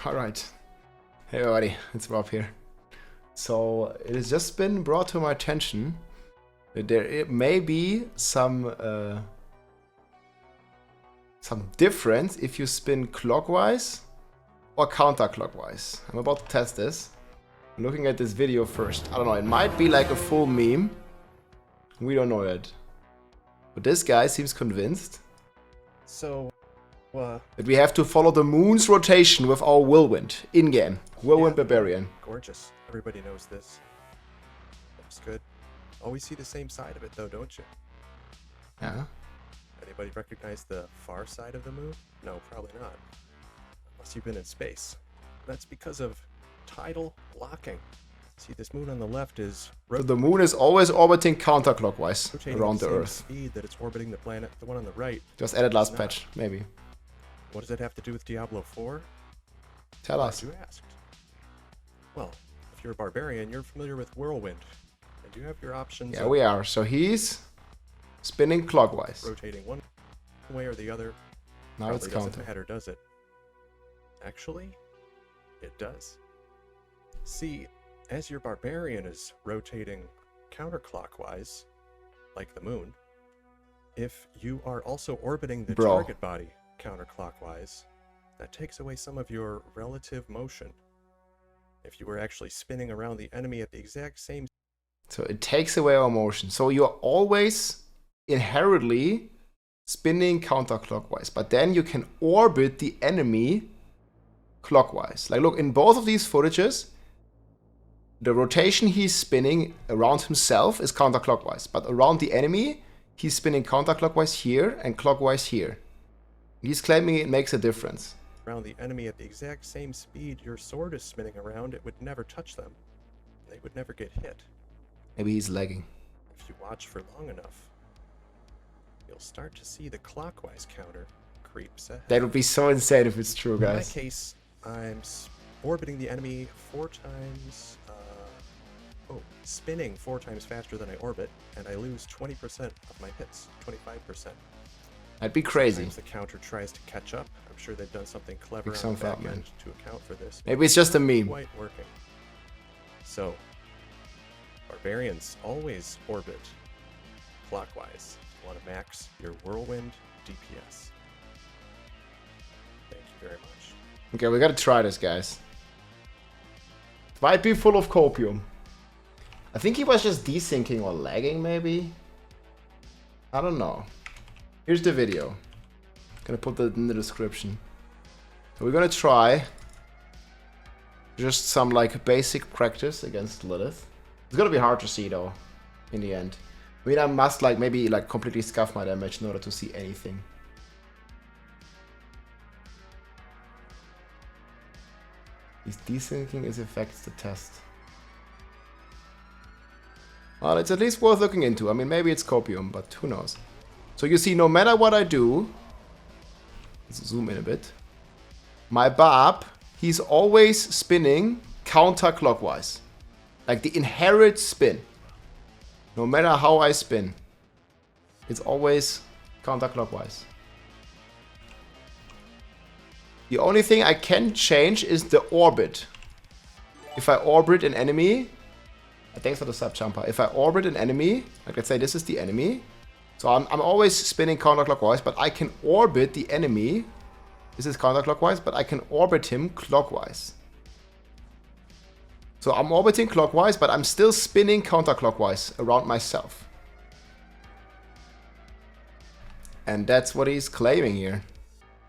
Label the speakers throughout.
Speaker 1: Alright. Hey everybody, it's Rob here. So, it has just been brought to my attention that there may be some difference if you spin clockwise or counterclockwise. I'm about to test this. I'm looking at this video first. I don't know, it might be like a full meme. We don't know yet. But this guy seems convinced.
Speaker 2: So,
Speaker 1: that we have to follow the moon's rotation with our Whirlwind in-game. Whirlwind Barbarian.
Speaker 2: gorgeous. Everybody knows this. Looks good. Always see the same side of it though, don't you?
Speaker 1: Yeah.
Speaker 2: Anybody recognize the far side of the moon? No, probably not. Unless you've been in space. That's because of tidal locking. See, this moon on the left is
Speaker 1: So the moon is always orbiting counterclockwise
Speaker 2: rotating
Speaker 1: around the
Speaker 2: same
Speaker 1: Earth.
Speaker 2: speed that it's orbiting the planet. The one on the right.
Speaker 1: Just added last
Speaker 2: not.
Speaker 1: patch, maybe.
Speaker 2: What does that have to do with Diablo 4?
Speaker 1: Tell us.
Speaker 2: You asked. Well, if you're a barbarian, you're familiar with Whirlwind. And you have your options
Speaker 1: Yeah,
Speaker 2: of
Speaker 1: we are. So he's spinning clockwise.
Speaker 2: rotating one way or the other.
Speaker 1: Now it's
Speaker 2: Probably doesn't
Speaker 1: counter.
Speaker 2: matter, does it? Actually, it does. See, as your barbarian is rotating counterclockwise, like the moon, if you are also orbiting the target body counterclockwise, that takes away some of your relative motion. If you were actually spinning around the enemy at the exact same...
Speaker 1: So it takes away our motion. So you're always inherently spinning counterclockwise, but then you can orbit the enemy clockwise. Like look, in both of these footages, the rotation he's spinning around himself is counterclockwise, but around the enemy, he's spinning counterclockwise here and clockwise here. He's claiming it makes a difference.
Speaker 2: around the enemy at the exact same speed your sword is spinning around, it would never touch them. They would never get hit.
Speaker 1: Maybe he's lagging.
Speaker 2: If you watch for long enough, you'll start to see the clockwise counter creeps ahead.
Speaker 1: That would be so insane if it's true,
Speaker 2: In my
Speaker 1: guys.
Speaker 2: case, I'm orbiting the enemy 4 times, spinning 4 times faster than I orbit, and I lose 20% of my hits, 25%.
Speaker 1: That'd be crazy.
Speaker 2: Sometimes the counter tries to catch up. I'm sure they've done something clever
Speaker 1: Big
Speaker 2: on
Speaker 1: sum
Speaker 2: the back
Speaker 1: for that,
Speaker 2: end
Speaker 1: man.
Speaker 2: to account for this.
Speaker 1: Maybe it's just a meme.
Speaker 2: Quite working. So, barbarians always orbit clockwise. You want to max your Whirlwind DPS. Thank you very much.
Speaker 1: Okay, we gotta try this, guys. It might be full of copium. I think he was just desyncing or lagging, maybe? I don't know. Here's the video. Gonna put that in the description. So we're gonna try just some like basic practice against Lilith. It's gonna be hard to see though, in the end. I mean, I must like maybe like completely scuff my damage in order to see anything. He's desyncing his effects to test. Well, it's at least worth looking into. I mean, maybe it's copium, but who knows. So you see, no matter what I do, let's zoom in a bit, my barb, he's always spinning counterclockwise. Like the inherent spin. No matter how I spin, it's always counterclockwise. The only thing I can change is the orbit. If I orbit an enemy, thanks for the sub, Champa. If I orbit an enemy, like let's say this is the enemy, so I'm always spinning counterclockwise, but I can orbit the enemy. This is counterclockwise, but I can orbit him clockwise. So I'm orbiting clockwise, but I'm still spinning counterclockwise around myself. And that's what he's claiming here.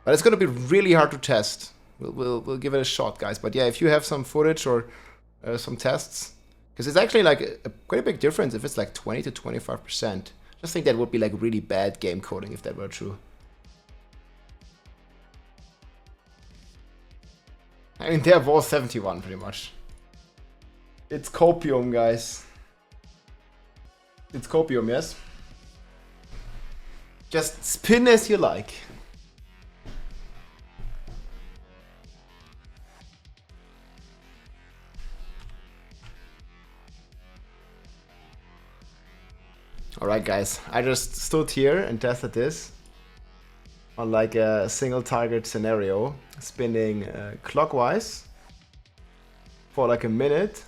Speaker 1: But it's gonna be really hard to test. We'll give it a shot, guys. But yeah, if you have some footage or some tests, because it's actually like a quite a big difference if it's like 20 to 25%. I just think that would be like really bad game coding if that were true. I mean, they're both 71 pretty much. It's copium, guys. It's copium, yes? Just spin as you like. Alright guys, I just stood here and tested this. on like a single target scenario, spinning clockwise for like a minute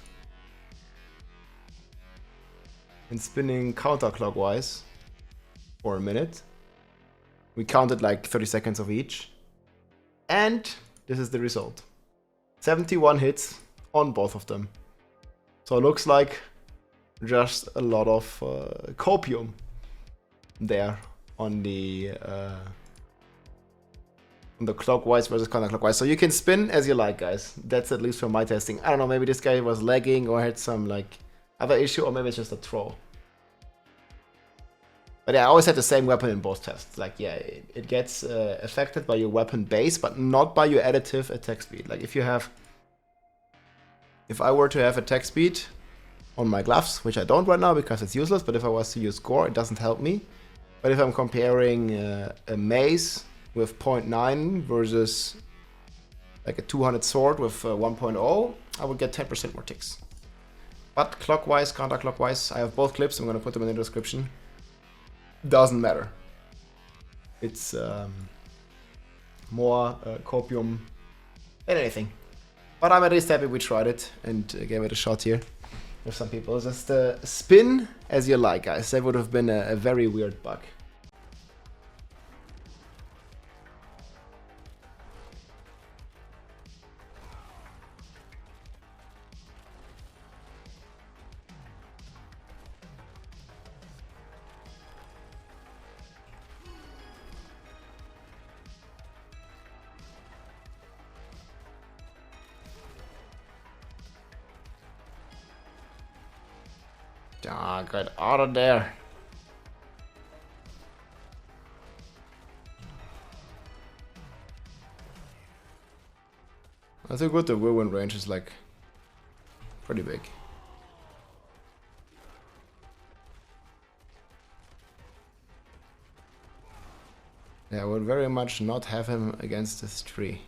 Speaker 1: and spinning counterclockwise for a minute. We counted like 30 seconds of each. And this is the result. 71 hits on both of them. So it looks like just a lot of copium there on the clockwise versus counterclockwise. So you can spin as you like, guys. That's at least from my testing. I don't know, maybe this guy was lagging or had some like other issue, or maybe it's just a troll. But yeah, I always had the same weapon in both tests. Like, yeah, it gets affected by your weapon base, but not by your additive attack speed. Like, if I were to have attack speed on my gloves, which I don't right now because it's useless, but if I was to use gore, it doesn't help me. But if I'm comparing a mace with 0.9 versus like a 200 sword with 1.0, I would get 10% more ticks. But clockwise, counterclockwise, I have both clips. I'm going to put them in the description. Doesn't matter. It's more copium than anything. But I'm at least happy we tried it and gave it a shot here with some people. Just spin as you like, guys. That would have been a very weird bug. Ah, get out of there. I think with the Whirlwind range is like pretty big. Yeah, I would very much not have him against this tree.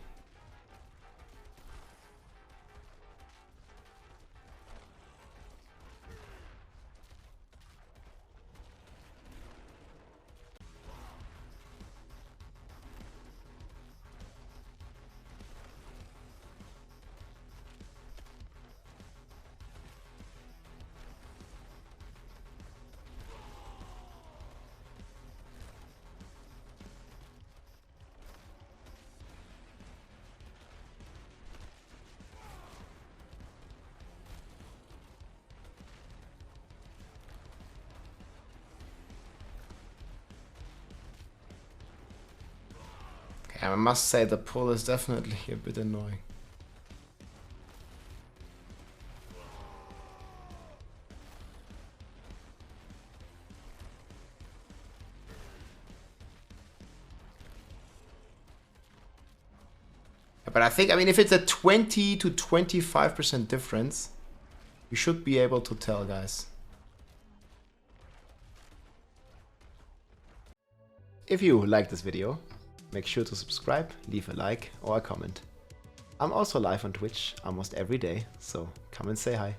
Speaker 1: I must say the pull is definitely a bit annoying. But I think, I mean, if it's a 20 to 25% difference, you should be able to tell, guys. If you like this video, make sure to subscribe, leave a like or a comment. I'm also live on Twitch almost every day, so come and say hi.